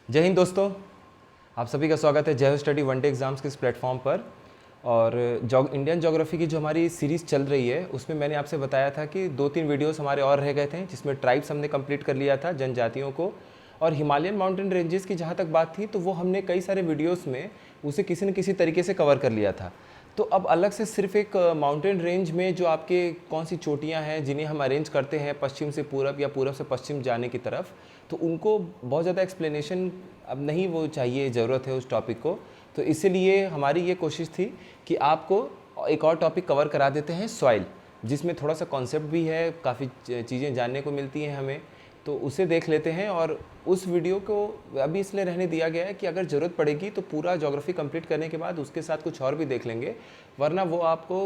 जय हिंद दोस्तों, आप सभी का स्वागत है जय हो स्टडी वन डे एग्ज़ाम्स के इस प्लेटफॉर्म पर। और इंडियन ज्योग्राफी की जो हमारी सीरीज़ चल रही है उसमें मैंने आपसे बताया था कि 2-3 वीडियोस हमारे और रह गए थे, जिसमें ट्राइब्स हमने कंप्लीट कर लिया था, जनजातियों को। और हिमालयन माउंटेन रेंजेस की जहाँ तक बात थी तो वो हमने कई सारे वीडियोस में उसे किसी न किसी तरीके से कवर कर लिया था। तो अब अलग से सिर्फ एक माउंटेन रेंज में जो आपके कौन सी चोटियां हैं जिन्हें हम अरेंज करते हैं पश्चिम से पूरब या पूरब से पश्चिम जाने की तरफ, तो उनको बहुत ज़्यादा एक्सप्लेनेशन अब नहीं वो चाहिए, ज़रूरत है उस टॉपिक को। तो इसीलिए हमारी ये कोशिश थी कि आपको एक और टॉपिक कवर करा देते हैं, सॉइल, जिसमें थोड़ा सा कॉन्सेप्ट भी है, काफ़ी चीज़ें जानने को मिलती हैं हमें, तो उसे देख लेते हैं। और उस वीडियो को अभी इसलिए रहने दिया गया है कि अगर ज़रूरत पड़ेगी तो पूरा ज्योग्राफी कंप्लीट करने के बाद उसके साथ कुछ और भी देख लेंगे, वरना वो आपको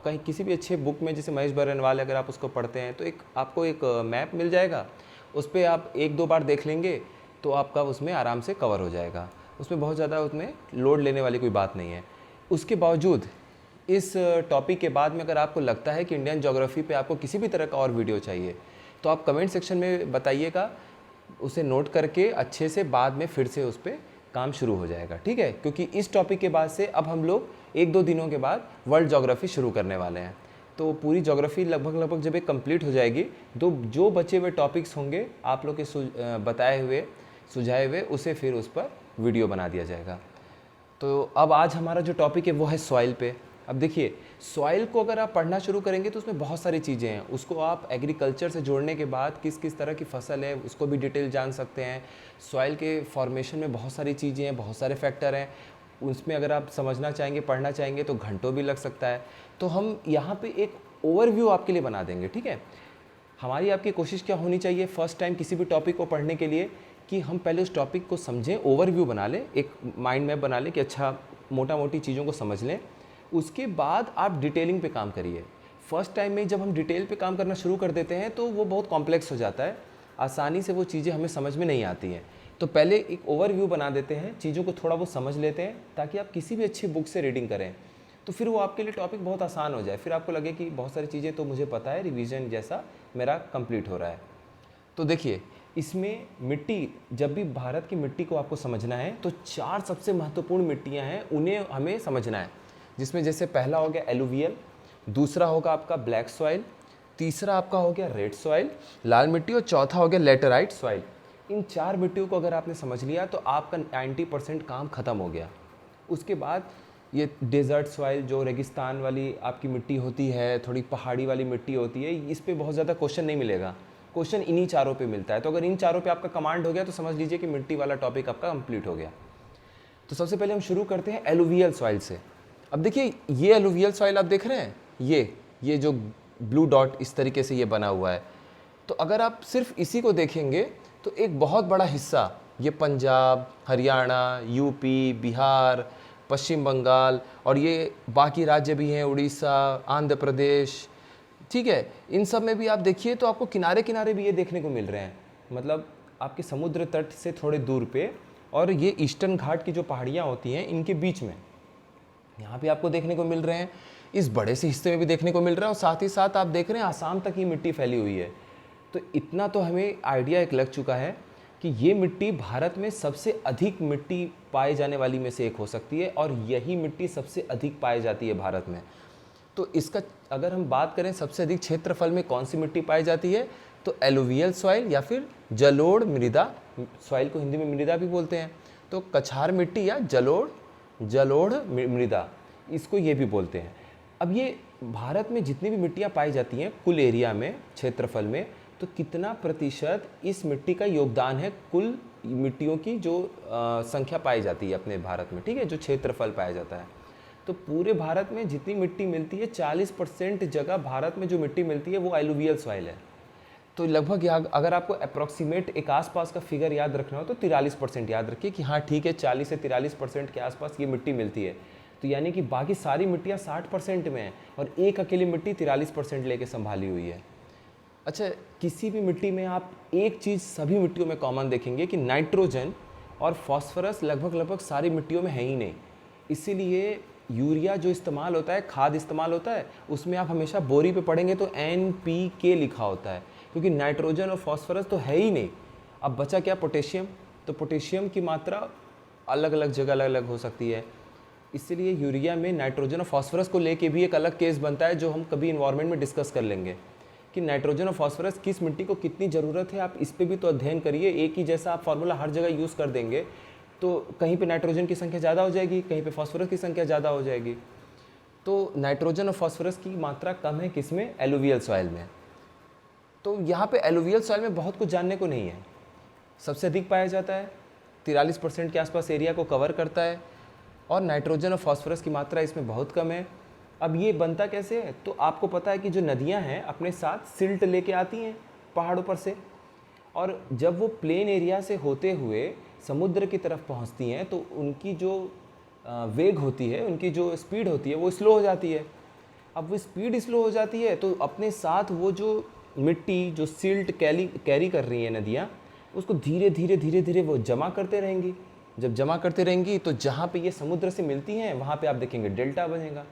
कहीं किसी भी अच्छे बुक में, जैसे महेश बरनवाल, अगर आप उसको पढ़ते हैं तो आपको एक मैप मिल जाएगा, उस पर आप 1-2 बार देख लेंगे तो आपका उसमें आराम से कवर हो जाएगा। उसमें बहुत ज़्यादा उसमें लोड लेने वाली कोई बात नहीं है। उसके बावजूद इस टॉपिक के बाद में अगर आपको लगता है कि इंडियन ज्योग्राफी पे आपको किसी भी तरह का और वीडियो चाहिए तो आप कमेंट सेक्शन में बताइएगा, उसे नोट करके अच्छे से बाद में फिर से उस पर काम शुरू हो जाएगा, ठीक है। क्योंकि इस टॉपिक के बाद से अब हम लोग 1-2 दिनों के बाद वर्ल्ड ज्योग्राफी शुरू करने वाले हैं। तो पूरी ज्योग्राफी लगभग जब ये कंप्लीट हो जाएगी तो जो बचे हुए टॉपिक्स होंगे आप लोग के बताए हुए, सुझाए हुए, उसे फिर उस पर वीडियो बना दिया जाएगा। तो अब आज हमारा जो टॉपिक है वो है सॉइल पे। अब देखिए, सॉइल को अगर आप पढ़ना शुरू करेंगे तो उसमें बहुत सारी चीज़ें हैं। उसको आप एग्रीकल्चर से जोड़ने के बाद किस किस तरह की फसल है उसको भी डिटेल जान सकते हैं। सॉइल के फॉर्मेशन में बहुत सारी चीज़ें हैं, बहुत सारे फैक्टर हैं, उसमें अगर आप समझना चाहेंगे, पढ़ना चाहेंगे तो घंटों भी लग सकता है। तो हम यहाँ पे एक ओवरव्यू आपके लिए बना देंगे, ठीक है। हमारी आपकी कोशिश क्या होनी चाहिए फर्स्ट टाइम किसी भी टॉपिक को पढ़ने के लिए, कि हम पहले उस टॉपिक को समझें, ओवरव्यू बना लें, एक माइंड मैप बना लें कि अच्छा मोटा मोटी चीज़ों को समझ लें। उसके बाद आप डिटेलिंग पे काम करिए। फर्स्ट टाइम में जब हम डिटेल पे काम करना शुरू कर देते हैं तो वो बहुत कॉम्प्लेक्स हो जाता है, आसानी से वो चीज़ें हमें समझ में नहीं आती हैं। तो पहले एक ओवरव्यू बना देते हैं, चीज़ों को थोड़ा बहुत समझ लेते हैं, ताकि आप किसी भी अच्छी बुक से रीडिंग करें तो फिर वो आपके लिए टॉपिक बहुत आसान हो जाए। फिर आपको लगे कि बहुत सारी चीज़ें तो मुझे पता है, रिवीजन जैसा मेरा कंप्लीट हो रहा है। तो देखिए, इसमें मिट्टी, जब भी भारत की मिट्टी को आपको समझना है तो 4 सबसे महत्वपूर्ण मिट्टियां हैं, उन्हें हमें समझना है। जिसमें जैसे पहला हो गया एलुवियल, दूसरा होगा आपका ब्लैक सॉइल, तीसरा आपका हो गया रेड सॉइल, लाल मिट्टी, और चौथा हो गया लेटराइट सॉइल। इन 4 मिट्टियों को अगर आपने समझ लिया तो आपका 90% काम खत्म हो गया। उसके बाद ये डेजर्ट सॉइल, जो रेगिस्तान वाली आपकी मिट्टी होती है, थोड़ी पहाड़ी वाली मिट्टी होती है, इस पे बहुत ज़्यादा क्वेश्चन नहीं मिलेगा, क्वेश्चन इन्हीं चारों पे मिलता है। तो अगर इन चारों पे आपका कमांड हो गया तो समझ लीजिए कि मिट्टी वाला टॉपिक आपका कंप्लीट हो गया। तो सबसे पहले हम शुरू करते हैं एलुवियल सॉइल से। अब देखिए, ये एलुवियल सॉइल आप देख रहे हैं, ये जो ब्लू डॉट इस तरीके से ये बना हुआ है, तो अगर आप सिर्फ इसी को देखेंगे तो एक बहुत बड़ा हिस्सा ये पंजाब, हरियाणा, यूपी, बिहार, पश्चिम बंगाल, और ये बाकी राज्य भी हैं, उड़ीसा, आंध्र प्रदेश, ठीक है। इन सब में भी आप देखिए तो आपको किनारे किनारे भी ये देखने को मिल रहे हैं, मतलब आपके समुद्र तट से थोड़े दूर पे, और ये ईस्टर्न घाट की जो पहाड़ियाँ होती हैं इनके बीच में यहाँ पे आपको देखने को मिल रहे हैं, इस बड़े से हिस्से में भी देखने को मिल रहा है, और साथ ही साथ आप देख रहे हैं आसाम तक ये मिट्टी फैली हुई है। तो इतना तो हमें आइडिया एक लग चुका है कि ये मिट्टी भारत में सबसे अधिक मिट्टी पाए जाने वाली में से एक हो सकती है, और यही मिट्टी सबसे अधिक पाई जाती है भारत में। तो इसका अगर हम बात करें सबसे अधिक क्षेत्रफल में कौन सी मिट्टी पाई जाती है, तो एलुवियल सॉइल या फिर जलोढ़ मृदा, सॉइल को हिंदी में मृदा भी बोलते हैं, तो कछार मिट्टी या जलोढ़ मृदा, इसको ये भी बोलते हैं। अब ये भारत में जितनी भी मिट्टियाँ पाई जाती हैं कुल एरिया में, क्षेत्रफल में, तो कितना प्रतिशत इस मिट्टी का योगदान है कुल मिट्टियों की जो संख्या पाई जाती है अपने भारत में, ठीक है, जो क्षेत्रफल पाया जाता है। तो पूरे भारत में जितनी मिट्टी मिलती है 40% जगह भारत में जो मिट्टी मिलती है वो एलुवियल सॉइल है। तो लगभग अगर आपको अप्रॉक्सीमेट एक आसपास का फिगर याद रखना हो तो 43% याद रखिए कि हाँ ठीक है, 40 से 43% के आसपास ये मिट्टी मिलती है। तो यानी कि बाकी सारी मिट्टियाँ 60% में हैं और एक अकेली मिट्टी 43% लेके संभाली हुई है। अच्छा, किसी भी मिट्टी में आप एक चीज़ सभी मिट्टियों में कॉमन देखेंगे कि नाइट्रोजन और फॉस्फोरस लगभग सारी मिट्टियों में है ही नहीं। इसीलिए यूरिया जो इस्तेमाल होता है, खाद इस्तेमाल होता है, उसमें आप हमेशा बोरी पे पढ़ेंगे तो NPK लिखा होता है, क्योंकि नाइट्रोजन और फॉस्फोरस तो है ही नहीं। अब बचा क्या, पोटेशियम। तो पोटेशियम की मात्रा अलग अलग जगह अलग अलग हो सकती है। इसलिए यूरिया में नाइट्रोजन और फॉस्फोरस को लेके भी एक अलग केस बनता है, जो हम कभी इन्वायरमेंट में डिस्कस कर लेंगे कि नाइट्रोजन और फॉस्फोरस किस मिट्टी को कितनी ज़रूरत है। आप इस पे भी तो अध्ययन करिए। एक ही जैसा आप फार्मूला हर जगह यूज़ कर देंगे तो कहीं पे नाइट्रोजन की संख्या ज़्यादा हो जाएगी, कहीं पे फॉस्फोरस की संख्या ज़्यादा हो जाएगी। तो नाइट्रोजन और फॉस्फोरस की मात्रा कम है किसमें? एलुवियल सॉइल में। तो यहाँ पे एलुवियल सॉइल में बहुत कुछ जानने को नहीं है। सबसे अधिक पाया जाता है, 43% के आसपास एरिया को कवर करता है, और नाइट्रोजन और फॉस्फोरस की मात्रा इसमें बहुत कम है। अब ये बनता कैसे है? तो आपको पता है कि जो नदियाँ हैं अपने साथ सिल्ट लेके आती हैं पहाड़ों पर से, और जब वो प्लेन एरिया से होते हुए समुद्र की तरफ पहुँचती हैं तो उनकी जो वेग होती है, उनकी जो स्पीड होती है वो स्लो हो जाती है। अब वो स्पीड स्लो हो जाती है तो अपने साथ वो जो मिट्टी जो सिल्ट कैरी कर रही है नदियाँ, उसको धीरे धीरे धीरे धीरे वो जमा करते रहेंगी। जब जमा करते रहेंगी तो जहाँ पे ये समुद्र से मिलती हैं वहाँ पे आप देखेंगे डेल्टा बनेगा।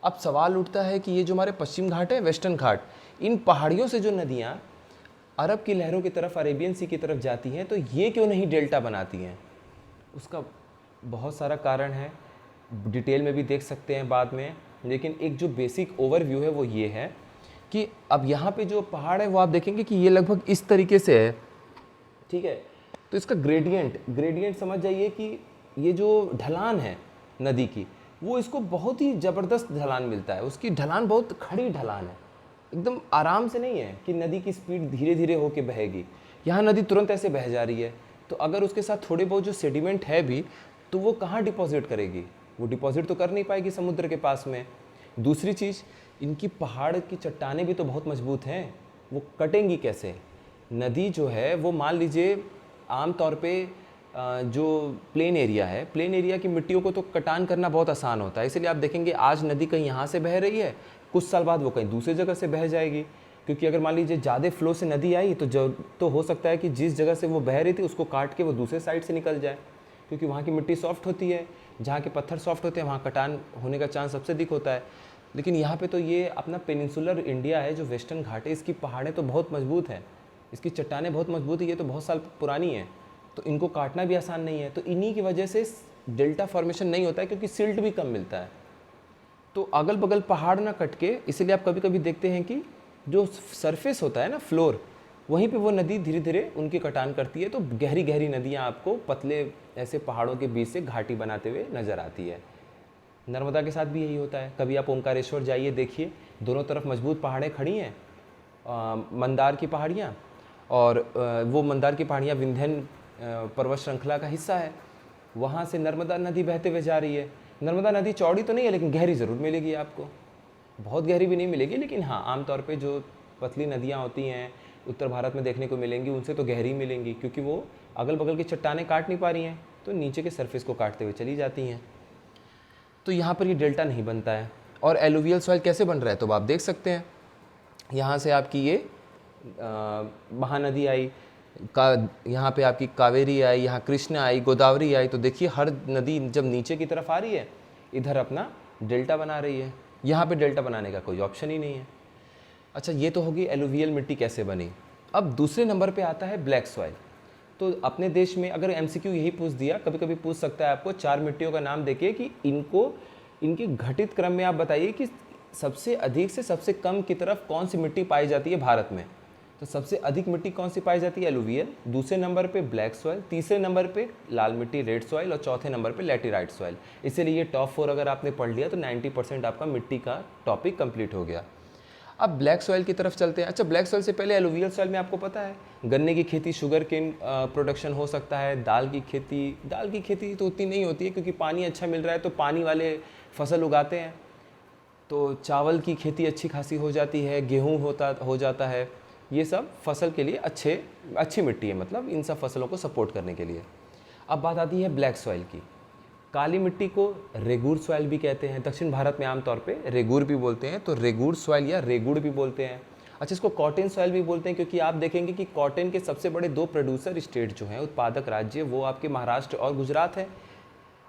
अब सवाल उठता है कि ये जो हमारे पश्चिम घाट है, वेस्टर्न घाट, इन पहाड़ियों से जो नदियाँ अरब की लहरों की तरफ, अरेबियन सी की तरफ जाती हैं, तो ये क्यों नहीं डेल्टा बनाती हैं? उसका बहुत सारा कारण है, डिटेल में भी देख सकते हैं बाद में, लेकिन एक जो बेसिक ओवरव्यू है वो ये है कि अब यहाँ पे जो पहाड़ है वो आप देखेंगे कि ये लगभग इस तरीके से है, ठीक है। तो इसका ग्रेडियंट समझ जाइए कि ये जो ढलान है नदी की, वो इसको बहुत ही ज़बरदस्त ढलान मिलता है। उसकी ढलान बहुत खड़ी ढलान है, एकदम आराम से नहीं है कि नदी की स्पीड धीरे धीरे होके बहेगी। यहाँ नदी तुरंत ऐसे बह जा रही है, तो अगर उसके साथ थोड़े बहुत जो सेडिमेंट है भी, तो वो कहाँ डिपॉजिट करेगी? वो डिपॉजिट तो कर नहीं पाएगी समुद्र के पास में। दूसरी चीज़, इनकी पहाड़ की चट्टानें भी तो बहुत मजबूत हैं, वो कटेंगी कैसे? नदी जो है वो मान लीजिए आम तौर पे जो प्लेन एरिया है, प्लेन एरिया की मिट्टियों को तो कटान करना बहुत आसान होता है। इसलिए आप देखेंगे आज नदी कहीं यहाँ से बह रही है, कुछ साल बाद वो कहीं दूसरी जगह से बह जाएगी, क्योंकि अगर मान लीजिए ज़्यादा फ्लो से नदी आई तो हो सकता है कि जिस जगह से वो बह रही थी उसको काट के वो दूसरे साइड से निकल जाए, क्योंकि वहाँ की मिट्टी सॉफ्ट होती है। जहाँ के पत्थर सॉफ्ट होते हैं वहाँ कटान होने का चांस सबसे अधिक होता है। लेकिन यहाँ पे तो ये अपना पेनिनसुलर इंडिया है, जो वेस्टर्न घाट है, इसकी पहाड़ें तो बहुत मजबूत हैं, इसकी चट्टानें बहुत मजबूत है, ये तो बहुत साल पुरानी है, तो इनको काटना भी आसान नहीं है। तो इन्हीं की वजह से डेल्टा फॉर्मेशन नहीं होता है, क्योंकि सिल्ट भी कम मिलता है। तो अगल बगल पहाड़ ना कट के, इसीलिए आप कभी कभी देखते हैं कि जो सरफेस होता है ना, फ्लोर, वहीं पे वो नदी धीरे धीरे उनकी कटान करती है। तो गहरी गहरी नदियाँ आपको पतले ऐसे पहाड़ों के बीच से घाटी बनाते हुए नज़र आती है। नर्मदा के साथ भी यही होता है। कभी आप ओंकारेश्वर जाइए, देखिए दोनों तरफ मजबूत पहाड़ें खड़ी हैं, मंदार की पहाड़ियाँ, और वो मंदार की पहाड़ियाँ विंध्यन पर्वत श्रृंखला का हिस्सा है। वहाँ से नर्मदा नदी बहते हुए जा रही है। नर्मदा नदी चौड़ी तो नहीं है, लेकिन गहरी ज़रूर मिलेगी आपको, बहुत गहरी भी नहीं मिलेगी, लेकिन हाँ आमतौर पे जो पतली नदियाँ होती हैं उत्तर भारत में देखने को मिलेंगी, उनसे तो गहरी मिलेंगी, क्योंकि वो अगल बगल की चट्टानें काट नहीं पा रही हैं, तो नीचे के सरफेस को काटते हुए चली जाती हैं। तो यहाँ पर ये डेल्टा नहीं बनता है। और एलुवियल सॉइल कैसे बन रहा है तो आप देख सकते हैं, यहाँ से आपकी ये महानदी आई, यहाँ पे आपकी कावेरी आई, यहाँ कृष्णा आई, गोदावरी आई। तो देखिए हर नदी जब नीचे की तरफ आ रही है, इधर अपना डेल्टा बना रही है। यहाँ पे डेल्टा बनाने का कोई ऑप्शन ही नहीं है। अच्छा, ये तो होगी एलुवियल मिट्टी कैसे बनी। अब दूसरे नंबर पे आता है ब्लैक सॉइल। तो अपने देश में अगर एमसीक्यू यही पूछ दिया, कभी कभी पूछ सकता है आपको 4 मिट्टियों का नाम देके कि इनके घटित क्रम में आप बताइए कि सबसे अधिक से सबसे कम की तरफ कौन सी मिट्टी पाई जाती है भारत में। तो सबसे अधिक मिट्टी कौन सी पाई जाती है? एलुवियल। दूसरे नंबर पे ब्लैक सॉइल, तीसरे नंबर पे लाल मिट्टी रेड सॉइल, और चौथे नंबर पे लैटेराइट सॉइल। इसीलिए ये टॉप 4 अगर आपने पढ़ लिया तो 90% आपका मिट्टी का टॉपिक कंप्लीट हो गया। अब ब्लैक सॉइल की तरफ चलते हैं। अच्छा, ब्लैक सॉइल से पहले एलुवियल सॉइल में आपको पता है गन्ने की खेती, शुगर केन प्रोडक्शन हो सकता है, दाल की खेती तो उतनी नहीं होती है, क्योंकि पानी अच्छा मिल रहा है तो पानी वाले फसल उगाते हैं। तो चावल की खेती अच्छी खासी हो जाती है, गेहूँ हो जाता है। ये सब फसल के लिए अच्छी मिट्टी है, मतलब इन सब फसलों को सपोर्ट करने के लिए। अब बात आती है ब्लैक सॉइल की। काली मिट्टी को रेगूर सॉइल भी कहते हैं, दक्षिण भारत में आमतौर पे रेगूर भी बोलते हैं, तो रेगूर सॉइल या रेगुड़ भी बोलते हैं। अच्छा, इसको कॉटन सॉइल भी बोलते हैं, क्योंकि आप देखेंगे कि कॉटन के सबसे बड़े 2 प्रोड्यूसर स्टेट जो हैं, उत्पादक राज्य, वो आपके महाराष्ट्र और गुजरात है।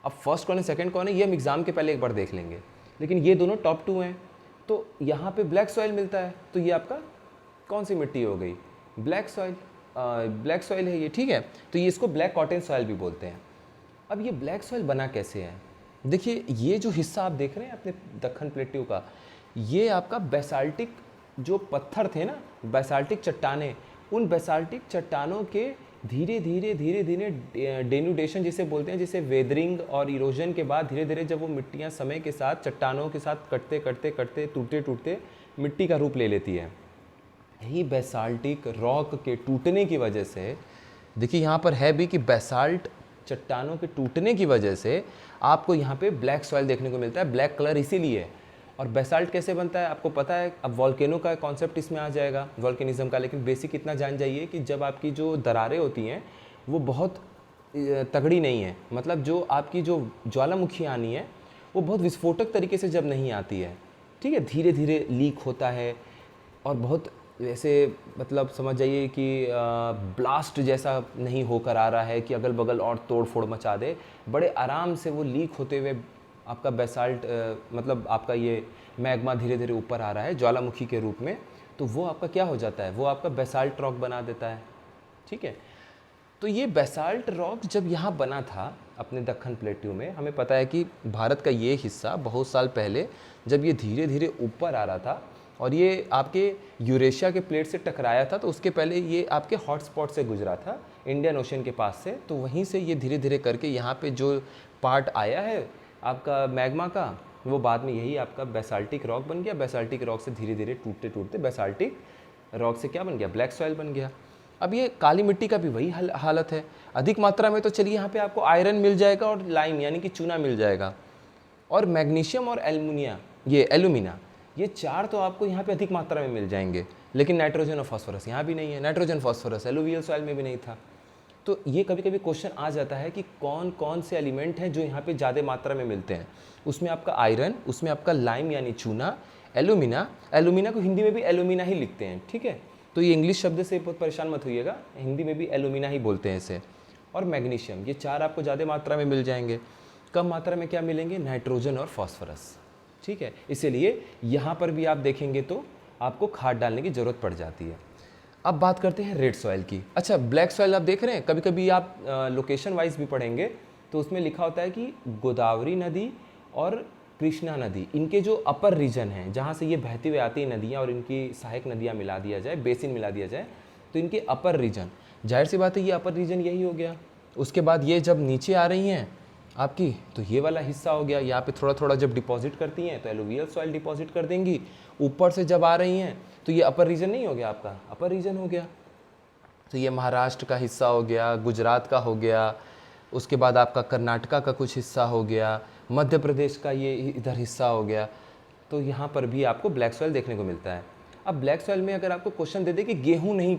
अब फर्स्ट कौन है सेकंड कौन है ये हम एग्जाम के पहले एक बार देख लेंगे, लेकिन ये दोनों टॉप 2 हैं। तो यहाँ पे ब्लैक सॉइल मिलता है, तो ये आपका कौन सी मिट्टी हो गई? Black soil. ब्लैक सॉइल है ये, ठीक है। तो ये इसको ब्लैक कॉटन सॉइल भी बोलते हैं। अब ये ब्लैक सॉइल बना कैसे है? देखिए ये जो हिस्सा आप देख रहे हैं अपने दक्कन प्लेट्यू का, ये आपका बेसाल्टिक जो पत्थर थे ना, बेसाल्टिक चट्टानें, उन बेसाल्टिक चट्टानों के धीरे धीरे धीरे धीरे डेन्यूडेशन जिसे बोलते हैं, जिसे वेदरिंग और इरोजन के बाद धीरे धीरे जब वो मिट्टियाँ समय के साथ चट्टानों के साथ कटते कटते कटते टूटते टूटते मिट्टी का रूप ले लेती है। यही बेसाल्टिक रॉक के टूटने की वजह से, देखिए यहाँ पर है भी कि बेसाल्ट चट्टानों के टूटने की वजह से आपको यहाँ पे ब्लैक सॉइल देखने को मिलता है। ब्लैक कलर इसीलिए है। और बेसाल्ट कैसे बनता है आपको पता है। अब वॉल्केनो का कॉन्सेप्ट इसमें आ जाएगा, वॉल्केनिज्म का, लेकिन बेसिक इतना जान जाइए कि जब आपकी जो दरारें होती हैं वो बहुत तगड़ी नहीं है, मतलब जो आपकी जो ज्वालामुखी आनी है वो बहुत विस्फोटक तरीके से जब नहीं आती है, ठीक है, धीरे धीरे लीक होता है और बहुत वैसे मतलब समझ जाइए कि ब्लास्ट जैसा नहीं होकर आ रहा है कि अगल बगल और तोड़ फोड़ मचा दे। बड़े आराम से वो लीक होते हुए आपका बेसाल्ट मतलब आपका ये मैग्मा धीरे धीरे ऊपर आ रहा है ज्वालामुखी के रूप में, तो वो आपका क्या हो जाता है, वो आपका बेसाल्ट रॉक बना देता है, ठीक है। तो ये बेसाल्ट रॉक जब यहाँ बना था अपने दक्कन प्लेट्यू में, हमें पता है कि भारत का ये हिस्सा बहुत साल पहले जब ये धीरे धीरे ऊपर आ रहा था और ये आपके यूरेशिया के प्लेट से टकराया था, तो उसके पहले ये आपके हॉटस्पॉट से गुजरा था इंडियन ओशन के पास से, तो वहीं से ये धीरे धीरे करके यहाँ पे जो पार्ट आया है आपका मैग्मा का, वो बाद में यही आपका बेसाल्टिक रॉक बन गया। बेसाल्टिक रॉक से धीरे धीरे टूटते टूटते बेसाल्टिक रॉक से क्या बन गया, ब्लैक सॉइल बन गया। अब ये काली मिट्टी का भी वही हालत है। अधिक मात्रा में तो चलिए यहाँ पे आपको आयरन मिल जाएगा और लाइम यानी कि चूना मिल जाएगा, और मैग्नीशियम और एल्यूमिना, ये चार तो आपको यहाँ पे अधिक मात्रा में मिल जाएंगे, लेकिन नाइट्रोजन और फास्फोरस यहाँ भी नहीं है। नाइट्रोजन फास्फोरस एलुवियल सॉइल में भी नहीं था। तो ये कभी कभी क्वेश्चन आ जाता है कि कौन कौन से एलिमेंट हैं जो यहाँ पे ज़्यादा मात्रा में मिलते हैं। उसमें आपका आयरन, उसमें आपका लाइम यानी चूना, एल्यूमिना को हिंदी में भी एल्यूमिना ही लिखते हैं, ठीक है। तो ये इंग्लिश शब्द से बहुत परेशान मत होइएगा, हिंदी में भी एल्यूमिना ही बोलते हैं इसे। और मैग्नीशियम, ये चार आपको ज़्यादा मात्रा में मिल जाएंगे। कम मात्रा में क्या मिलेंगे, नाइट्रोजन और फास्फोरस, ठीक है। इसीलिए यहाँ पर भी आप देखेंगे तो आपको खाद डालने की ज़रूरत पड़ जाती है। अब बात करते हैं रेड सॉइल की। अच्छा, ब्लैक सॉइल आप देख रहे हैं, कभी कभी आप लोकेशन वाइज भी पढ़ेंगे तो उसमें लिखा होता है कि गोदावरी नदी और कृष्णा नदी, इनके जो अपर रीजन हैं जहाँ से ये बहती हुई आती है नदियाँ और इनकी सहायक नदियाँ मिला दिया जाए, बेसिन मिला दिया जाए, तो इनके अपर रीजन, जाहिर सी बात है ये अपर रीजन यही हो गया। उसके बाद ये जब नीचे आ रही हैं आपकी, तो ये वाला हिस्सा हो गया। यहाँ पे थोड़ा थोड़ा जब डिपॉजिट करती हैं तो एलुवियल सॉइल डिपॉजिट कर देंगी। ऊपर से जब आ रही हैं तो ये अपर रीजन नहीं हो गया, आपका अपर रीजन हो गया। तो ये महाराष्ट्र का हिस्सा हो गया, गुजरात का हो गया, उसके बाद आपका कर्नाटका का कुछ हिस्सा हो गया, मध्य प्रदेश का ये इधर हिस्सा हो गया। तो यहाँ पर भी आपको ब्लैक सॉइल देखने को मिलता है। अब ब्लैक सॉइल में अगर आपको क्वेश्चन दे दे कि गेहूँ नहीं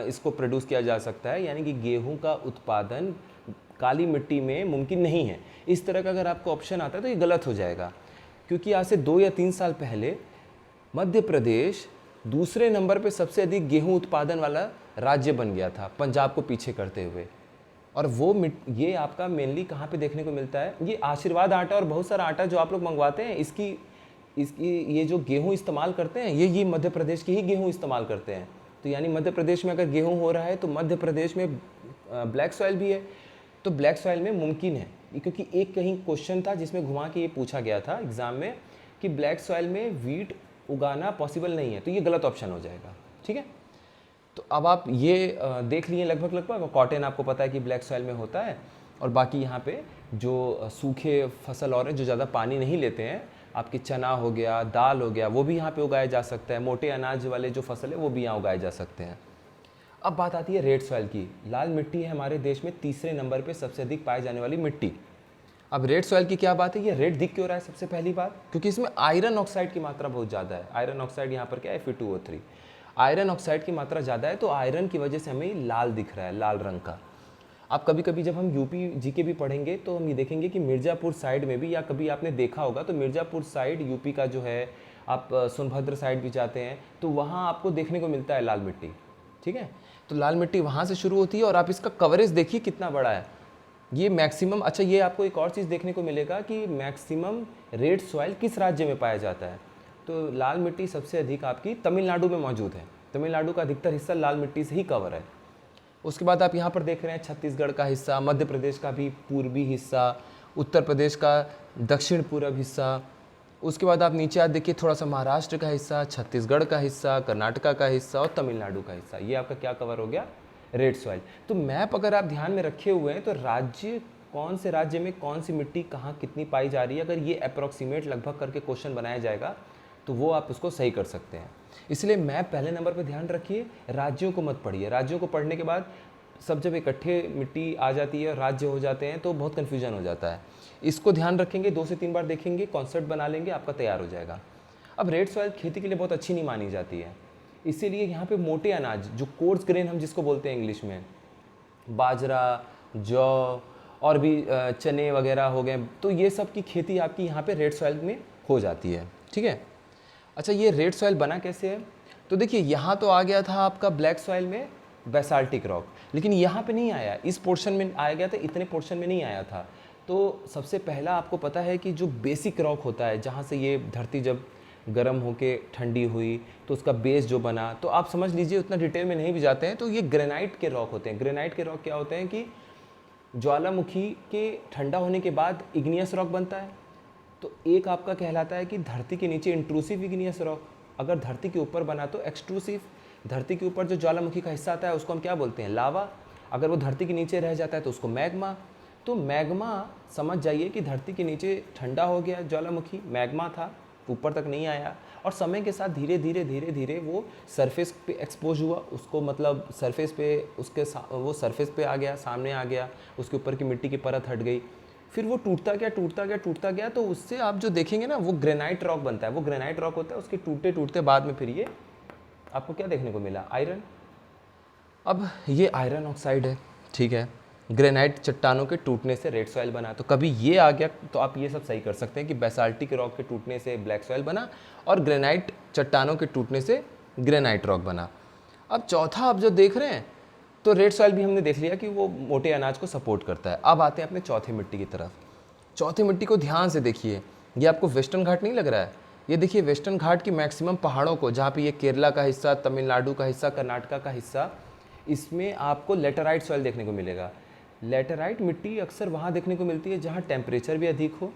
इसको प्रोड्यूस किया जा सकता है, यानी कि गेहूँ का उत्पादन काली मिट्टी में मुमकिन नहीं है, इस तरह का अगर आपको ऑप्शन आता है तो ये गलत हो जाएगा। क्योंकि आज से 2 या 3 साल पहले मध्य प्रदेश दूसरे नंबर पे सबसे अधिक गेहूं उत्पादन वाला राज्य बन गया था, पंजाब को पीछे करते हुए। और वो ये आपका मेनली कहाँ पे देखने को मिलता है, ये आशीर्वाद आटा और बहुत सारा आटा जो आप लोग मंगवाते हैं, इसकी ये जो गेहूँ इस्तेमाल करते हैं, ये मध्य प्रदेश के ही गेहूँ इस्तेमाल करते हैं। तो यानी मध्य प्रदेश में अगर गेहूँ हो रहा है तो मध्य प्रदेश में ब्लैक सॉइल भी है। तो ब्लैक सॉइल में मुमकिन है, क्योंकि एक कहीं क्वेश्चन था जिसमें घुमा के ये पूछा गया था एग्जाम में कि ब्लैक सॉइल में वीट उगाना पॉसिबल नहीं है, तो ये गलत ऑप्शन हो जाएगा, ठीक है। तो अब आप ये देख लिए लगभग कॉटन आपको पता है कि ब्लैक सॉइल में होता है, और बाकी यहाँ पे जो सूखे फसल और हैं जो ज़्यादा पानी नहीं लेते हैं, आपके चना हो गया, दाल हो गया, वो भी यहाँ पे उगाया जा सकता है। मोटे अनाज वाले जो फसल है वो भी यहाँ उगाए जा सकते हैं। अब बात आती है रेड सॉइल की। लाल मिट्टी है हमारे देश में तीसरे नंबर पे सबसे अधिक पाई जाने वाली मिट्टी। अब रेड सॉइल की क्या बात है, ये रेड दिख क्यों रहा है? सबसे पहली बात, क्योंकि इसमें आयरन ऑक्साइड की मात्रा बहुत ज़्यादा है। आयरन ऑक्साइड यहाँ पर क्या है, Fe2O3। आयरन ऑक्साइड की मात्रा ज़्यादा है, तो आयरन की वजह से हमें लाल दिख रहा है, लाल रंग का। आप कभी कभी जब हम यूपी जीके भी पढ़ेंगे तो हम ये देखेंगे कि मिर्ज़ापुर साइड में भी, या कभी आपने देखा होगा तो मिर्ज़ापुर साइड यूपी का जो है, आप सोनभद्र साइड भी जाते हैं तो वहाँ आपको देखने को मिलता है लाल मिट्टी, ठीक है। तो लाल मिट्टी वहाँ से शुरू होती है, और आप इसका कवरेज देखिए कितना बड़ा है। ये मैक्सिमम, अच्छा ये आपको एक और चीज़ देखने को मिलेगा कि मैक्सिमम रेड सॉइल किस राज्य में पाया जाता है। तो लाल मिट्टी सबसे अधिक आपकी तमिलनाडु में मौजूद है। तमिलनाडु का अधिकतर हिस्सा लाल मिट्टी से ही कवर है। उसके बाद आप यहाँ पर देख रहे हैं छत्तीसगढ़ का हिस्सा, मध्य प्रदेश का भी पूर्वी हिस्सा, उत्तर प्रदेश का दक्षिण पूर्व हिस्सा। उसके बाद आप नीचे आ देखिए थोड़ा सा महाराष्ट्र का हिस्सा, छत्तीसगढ़ का हिस्सा, कर्नाटका का हिस्सा और तमिलनाडु का हिस्सा। ये आपका क्या कवर हो गया, रेड सॉइल। तो मैप अगर आप ध्यान में रखे हुए हैं तो राज्य, कौन से राज्य में कौन सी मिट्टी कहाँ कितनी पाई जा रही है, अगर ये अप्रॉक्सीमेट लगभग करके क्वेश्चन बनाया जाएगा तो वो आप उसको सही कर सकते हैं। इसलिए मैप पहले नंबर पर ध्यान रखिए, राज्यों को मत पढ़िए। राज्यों को पढ़ने के बाद सब जब इकट्ठे मिट्टी आ जाती है और राज्य हो जाते हैं तो बहुत कन्फ्यूजन हो जाता है। इसको ध्यान रखेंगे, 2 से 3 बार देखेंगे, कॉन्सेप्ट बना लेंगे, आपका तैयार हो जाएगा। अब रेड सॉइल खेती के लिए बहुत अच्छी नहीं मानी जाती है, इसीलिए यहाँ पे मोटे अनाज जो कोर्स ग्रेन हम जिसको बोलते हैं इंग्लिश में, बाजरा, जौ और भी चने वगैरह हो गए, तो ये सब की खेती आपकी यहाँ पे रेड सॉइल में हो जाती है। ठीक है। अच्छा, ये रेड सॉइल बना कैसे है? तो देखिए यहाँ तो आ गया था आपका ब्लैक सॉइल में बेसाल्टिक रॉक, लेकिन यहाँ पे नहीं आया, इस पोर्शन में आया गया था, इतने पोर्शन में नहीं आया था। तो सबसे पहला आपको पता है कि जो बेसिक रॉक होता है, जहाँ से ये धरती जब गर्म होके ठंडी हुई तो उसका बेस जो बना, तो आप समझ लीजिए, उतना डिटेल में नहीं भी जाते हैं, तो ये ग्रेनाइट के रॉक होते हैं। ग्रेनाइट के रॉक क्या होते हैं कि ज्वालामुखी के ठंडा होने के बाद इग्नियस रॉक बनता है। तो एक आपका कहलाता है कि धरती के नीचे इंट्रूसिव इग्नियस रॉक, अगर धरती के ऊपर बना तो एक्सट्रूसिव। धरती के ऊपर जो ज्वालामुखी का हिस्सा आता है उसको हम क्या बोलते हैं, लावा। अगर वो धरती के नीचे रह जाता है तो उसको मैग्मा। तो मैग्मा समझ जाइए कि धरती के नीचे ठंडा हो गया ज्वालामुखी, मैग्मा था, ऊपर तक नहीं आया, और समय के साथ धीरे धीरे वो सरफेस पे एक्सपोज हुआ, उसको मतलब सरफेस पे वो सरफेस पे आ गया, सामने आ गया, उसके ऊपर की मिट्टी की परत हट गई, फिर वो टूटता गया, तो उससे आप जो देखेंगे ना वो ग्रेनाइट रॉक बनता है। वो ग्रेनाइट रॉक होता है, उसके टूटते बाद में फिर ये आपको क्या देखने को मिला, आयरन। अब ये आयरन ऑक्साइड है, ठीक है। ग्रेनाइट चट्टानों के टूटने से रेड सॉइल बना, तो कभी ये आ गया तो आप ये सब सही कर सकते हैं कि बेसाल्टिक रॉक के टूटने से ब्लैक सॉइल बना और ग्रेनाइट चट्टानों के टूटने से ग्रेनाइट रॉक बना। अब चौथा आप जो देख रहे हैं, तो रेड सॉइल भी हमने देख लिया कि वो मोटे अनाज को सपोर्ट करता है। अब आते हैं अपने चौथे मिट्टी की तरफ। चौथे मिट्टी को ध्यान से देखिए, ये आपको वेस्टर्न घाट नहीं लग रहा है? ये देखिए वेस्टर्न घाट की मैक्सिमम पहाड़ों को, जहाँ पे ये केरला का हिस्सा, तमिलनाडु का हिस्सा, कर्नाटका का हिस्सा, इसमें आपको लेटराइट सॉइल देखने को मिलेगा। लेटराइट मिट्टी अक्सर वहाँ देखने को मिलती है जहाँ टेम्परेचर भी अधिक हो।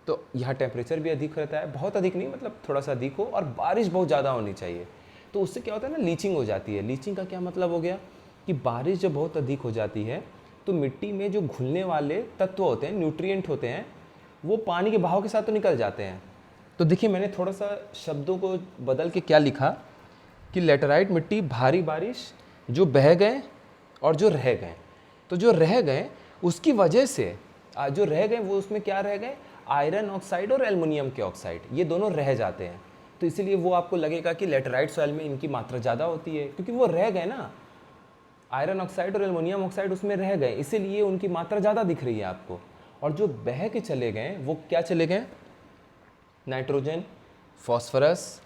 तो यहाँ टेम्परेचर भी अधिक रहता है, बहुत अधिक नहीं, मतलब थोड़ा सा अधिक हो, और बारिश बहुत ज़्यादा होनी चाहिए। तो उससे क्या होता है ना, लीचिंग हो जाती है। लीचिंग का क्या मतलब हो गया कि बारिश जब बहुत अधिक हो जाती है तो मिट्टी में जो घुलने वाले तत्व होते हैं, न्यूट्रिएंट होते हैं, वो पानी के बहाव के साथ तो निकल जाते हैं। तो देखिए मैंने थोड़ा सा शब्दों को बदल के क्या लिखा कि लेटराइट मिट्टी भारी बारिश, जो बह गए और जो रह गए। तो जो रह गए उसकी वजह से जो रह गए वो उसमें क्या रह गए, आयरन ऑक्साइड और एल्युमिनियम के ऑक्साइड, ये दोनों रह जाते हैं। तो इसीलिए वो आपको लगेगा कि लेटराइट सॉइल में इनकी मात्रा ज़्यादा होती है, क्योंकि वो रह गए ना, आयरन ऑक्साइड और एल्युमिनियम ऑक्साइड उसमें रह गए, इसीलिए उनकी मात्रा ज़्यादा दिख रही है आपको। और जो बह के चले गए वो क्या चले गए, नाइट्रोजन, फॉस्फोरस,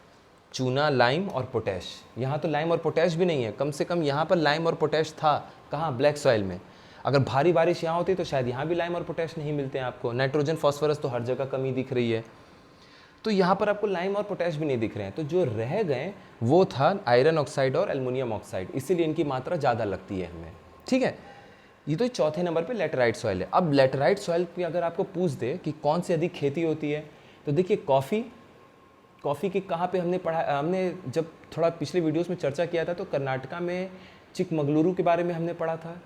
चूना, लाइम और पोटैश। यहाँ तो लाइम और पोटैश भी नहीं है, कम से कम यहाँ पर लाइम और पोटैश था, कहाँ, ब्लैक सॉइल में। अगर भारी बारिश यहाँ होती तो शायद यहाँ भी लाइम और पोटैश नहीं मिलते हैं आपको। नाइट्रोजन फॉस्फोरस तो हर जगह कमी दिख रही है, तो यहाँ पर आपको लाइम और पोटैश भी नहीं दिख रहे हैं। तो जो रह गए वो था आयरन ऑक्साइड और एल्युमिनियम ऑक्साइड, इसीलिए इनकी मात्रा ज़्यादा लगती है हमें। ठीक है, ये तो चौथे नंबर पे लेटराइट सॉइल है। अब लेटराइट सॉइल पे अगर आपको पूछ दे कि कौन सी अधिक खेती होती है, तो देखिए कॉफ़ी की कहाँ पे हमने पढ़ा, हमने जब थोड़ा पिछले वीडियोस में चर्चा किया था तो कर्नाटका में चिकमगलुरु के बारे में हमने पढ़ा था।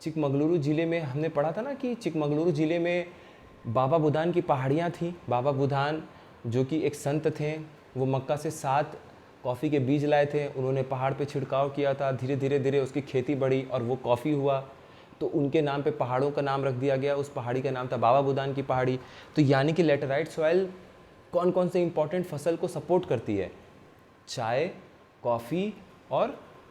चिकमगलुरु ज़िले में हमने पढ़ा था ना कि चिकमगलुरु ज़िले में बाबा बुधान की पहाड़ियाँ थी। बाबा बुधान जो कि एक संत थे, वो मक्का से 7 कॉफ़ी के बीज लाए थे, उन्होंने पहाड़ पे छिड़काव किया था, धीरे धीरे उसकी खेती बढ़ी और वो कॉफ़ी हुआ, तो उनके नाम पे पहाड़ों का नाम रख दिया गया। उस पहाड़ी का नाम था बाबा बुधान की पहाड़ी। तो यानी कि लेटराइट सॉइल कौन कौन से इंपॉर्टेंट फसल को सपोर्ट करती है, चाय, कॉफ़ी और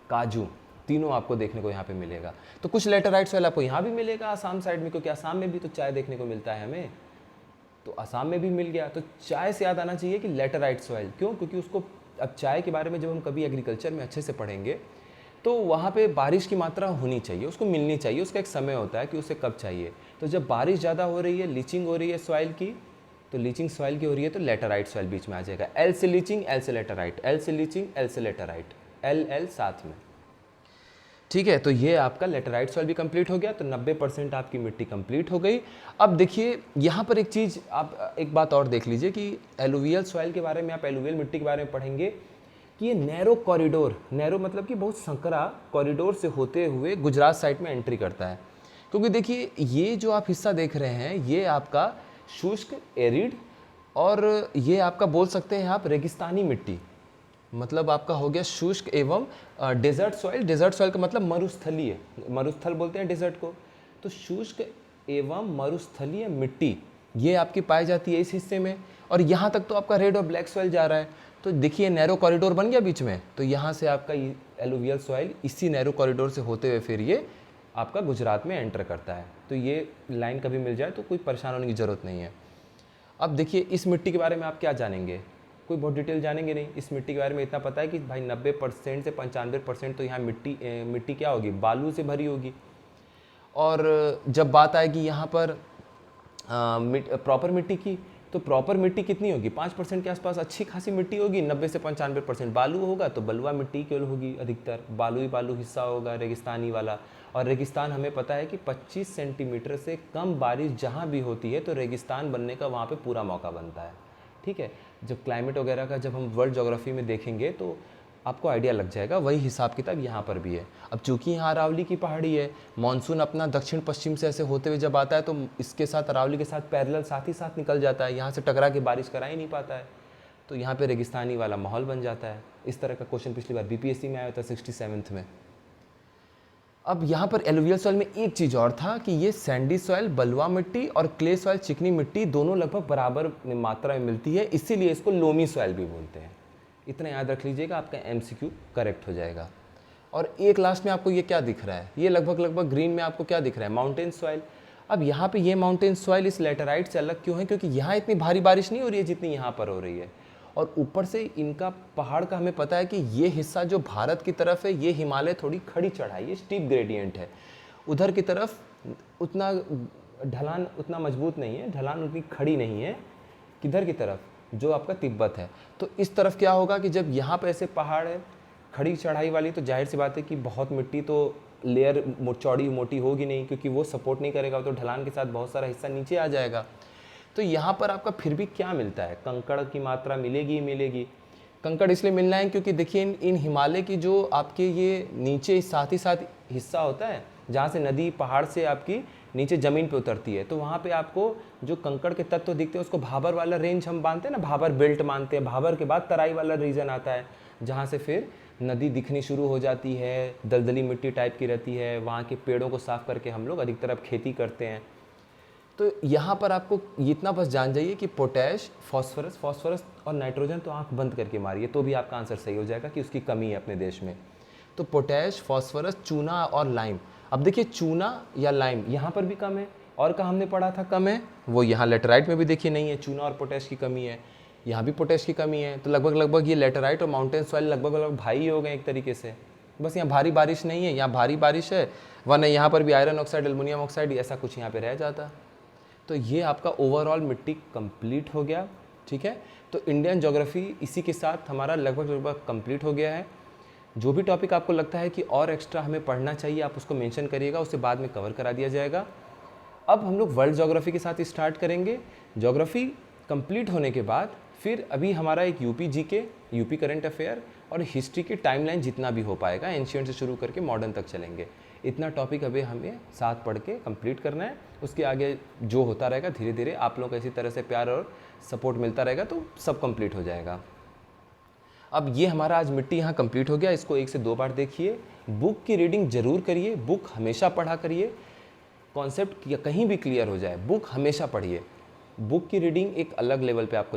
काजू, तीनों आपको देखने को यहाँ पे मिलेगा। तो कुछ लेटराइट सॉइल आपको यहाँ भी मिलेगा आसाम साइड में, क्योंकि आसाम में भी तो चाय देखने को मिलता है हमें, तो आसाम में भी मिल गया। तो चाय से याद आना चाहिए कि लेटराइट सॉइल, क्यों, क्योंकि उसको, अब चाय के बारे में जब हम कभी एग्रीकल्चर में अच्छे से पढ़ेंगे तो वहाँ पे बारिश की मात्रा होनी चाहिए, उसको मिलनी चाहिए, उसका एक समय होता है कि उसे कब चाहिए। तो जब बारिश ज़्यादा हो रही है, लीचिंग हो रही है सॉइल की, तो लीचिंग सॉइल की हो रही है तो लेटराइट सॉइल बीच में आ जाएगा। एल से लीचिंग, एल से लेटराइट, एल से लीचिंग, एल से लेटराइट, एल एल साथ में। ठीक है, तो ये आपका लेटराइट सॉइल भी कंप्लीट हो गया, तो 90% आपकी मिट्टी कंप्लीट हो गई। अब देखिए यहाँ पर एक चीज़, आप एक बात और देख लीजिए कि एलुवियल सॉइल के बारे में, आप एलुवियल मिट्टी के बारे में पढ़ेंगे कि ये नैरो कॉरिडोर, नैरो मतलब कि बहुत संकरा कॉरिडोर से होते हुए गुजरात साइड में एंट्री करता है। क्योंकि देखिए ये जो आप हिस्सा देख रहे हैं ये आपका शुष्क एरिड, और ये आपका बोल सकते हैं आप रेगिस्तानी मिट्टी, मतलब आपका हो गया शुष्क एवं डेजर्ट सॉइल। डेजर्ट सॉइल का मतलब मरुस्थलीय, मरुस्थल बोलते हैं डेजर्ट को। तो शुष्क एवं मरुस्थलीय मिट्टी ये आपकी पाई जाती है इस हिस्से में, और यहाँ तक तो आपका रेड और ब्लैक सॉइल जा रहा है। तो देखिए नैरो कॉरिडोर बन गया बीच में, तो यहाँ से आपका एलुवियल सॉइल इसी नैरो कॉरिडोर से होते हुए फिर ये आपका गुजरात में एंटर करता है। तो ये लाइन कभी मिल जाए तो कोई परेशान होने की ज़रूरत नहीं है। अब देखिए इस मिट्टी के बारे में आप क्या जानेंगे, कोई बहुत डिटेल जानेंगे नहीं। इस मिट्टी के बारे में इतना पता है कि भाई 90% से 95% तो यहाँ मिट्टी क्या होगी, बालू से भरी होगी। और जब बात आएगी यहाँ पर प्रॉपर मिट्टी की, तो प्रॉपर मिट्टी कितनी होगी, 5% के आसपास अच्छी खासी मिट्टी होगी। 90 से 95% बालू होगा, तो बलुआ मिट्टी केवल होगी, अधिकतर बालू ही बालू हिस्सा होगा रेगिस्तानी वाला। और रेगिस्तान हमें पता है कि 25 सेंटीमीटर से कम बारिश जहाँ भी होती है तो रेगिस्तान बनने का वहाँ पे पूरा मौका बनता है। ठीक है, जब क्लाइमेट वगैरह का जब हम वर्ल्ड ज्योग्राफी में देखेंगे तो आपको आइडिया लग जाएगा, वही हिसाब किताब यहाँ पर भी है। अब चूंकि यहाँ अरावली की पहाड़ी है, मानसून अपना दक्षिण पश्चिम से ऐसे होते हुए जब आता है तो इसके साथ अरावली के साथ पैरेलल साथ ही साथ निकल जाता है, यहाँ से टकरा के बारिश करा ही नहीं पाता है, तो यहाँ पे रेगिस्तानी वाला माहौल बन जाता है। इस तरह का क्वेश्चन पिछली बार बीपीएससी में आया था 67th में। अब यहाँ पर एलुवियल सॉइल में एक चीज़ और था कि ये सैंडी सॉइल बलुआ मिट्टी और क्ले सॉइल चिकनी मिट्टी दोनों लगभग बराबर मात्रा में मिलती है, इसीलिए इसको लोमी सॉइल भी बोलते हैं। इतना याद रख लीजिएगा, आपका एमसीक्यू करेक्ट हो जाएगा। और एक लास्ट में आपको ये क्या दिख रहा है, ये लगभग ग्रीन में आपको क्या दिख रहा है, माउंटेन सॉइल। अब यहाँ पे ये माउंटेन सॉइल इस लेटराइट से अलग क्यों है, क्योंकि यहाँ इतनी भारी बारिश नहीं हो रही है जितनी यहाँ पर हो रही है, और ऊपर से इनका पहाड़ का हमें पता है कि ये हिस्सा जो भारत की तरफ है ये हिमालय थोड़ी खड़ी चढ़ाई है, स्टीप ग्रेडियंट है। उधर की तरफ उतना ढलान उतना मजबूत नहीं है, ढलान उतनी खड़ी नहीं है, किधर की तरफ, जो आपका तिब्बत है। तो इस तरफ क्या होगा कि जब यहाँ पे ऐसे पहाड़ है खड़ी चढ़ाई वाली, तो जाहिर सी बात है कि बहुत मिट्टी तो लेयर चौड़ी मोटी होगी नहीं, क्योंकि वो सपोर्ट नहीं करेगा, तो ढलान के साथ बहुत सारा हिस्सा नीचे आ जाएगा। तो यहाँ पर आपका फिर भी क्या मिलता है, कंकड़ की मात्रा मिलेगी ही मिलेगी। कंकड़ इसलिए मिलना है क्योंकि देखिए इन हिमालय की जो आपके ये नीचे साथ ही साथ हिस्सा होता है जहाँ से नदी पहाड़ से आपकी नीचे ज़मीन पे उतरती है, तो वहाँ पे आपको जो कंकड़ के तत्व दिखते हैं उसको भाबर वाला रेंज हम मानते हैं ना, भाबर बेल्ट मानते हैं। भाबर के बाद तराई वाला रीजन आता है जहाँ से फिर नदी दिखनी शुरू हो जाती है, दलदली मिट्टी टाइप की रहती है, वहाँ के पेड़ों को साफ करके हम लोग अधिकतर अब खेती करते हैं। तो यहाँ पर आपको इतना बस जान जाइए कि पोटैश, फास्फोरस और नाइट्रोजन तो आंख बंद करके मारिए तो भी आपका आंसर सही हो जाएगा कि उसकी कमी है अपने देश में। तो पोटैश, फास्फोरस, चूना और लाइम। अब देखिए चूना या लाइम यहाँ पर भी कम है, और कहाँ हमने पढ़ा था कम है, वो यहाँ लेटराइट में भी देखिए नहीं है, चूना और पोटैश की कमी है, यहाँ भी पोटैश की कमी है। तो लगभग ये लेटराइट और माउंटेन सॉइल लगभग भाई हो गए एक तरीके से। बस यहाँ भारी बारिश नहीं है, यहाँ भारी बारिश है, वरना यहाँ पर भी आयरन ऑक्साइड, एल्युमिनियम ऑक्साइड ऐसा कुछ यहाँ पे रह जाता। तो ये आपका ओवरऑल मिट्टी कंप्लीट हो गया। ठीक है, तो इंडियन ज्योग्राफी इसी के साथ हमारा लगभग कंप्लीट हो गया है। जो भी टॉपिक आपको लगता है कि और एक्स्ट्रा हमें पढ़ना चाहिए आप उसको मेंशन करिएगा, उससे बाद में कवर करा दिया जाएगा। अब हम लोग वर्ल्ड ज्योग्राफी के साथ स्टार्ट करेंगे। ज्योग्राफी कंप्लीट होने के बाद फिर अभी हमारा एक UP GK, UP current affair और हिस्ट्री की टाइमलाइन जितना भी हो पाएगा, एंशिएंट से शुरू करके मॉडर्न तक चलेंगे। इतना टॉपिक अभी हमें साथ पढ़ के कंप्लीट करना है। उसके आगे जो होता रहेगा धीरे धीरे आप लोगों को इसी तरह से प्यार और सपोर्ट मिलता रहेगा तो सब कंप्लीट हो जाएगा। अब ये हमारा आज मिट्टी यहाँ कंप्लीट हो गया। इसको 1 से 2 बार देखिए, बुक की रीडिंग जरूर करिए, बुक हमेशा पढ़ा करिए। कॉन्सेप्ट कहीं भी क्लियर हो जाए, बुक हमेशा पढ़िए। बुक की रीडिंग एक अलग लेवल पे आपको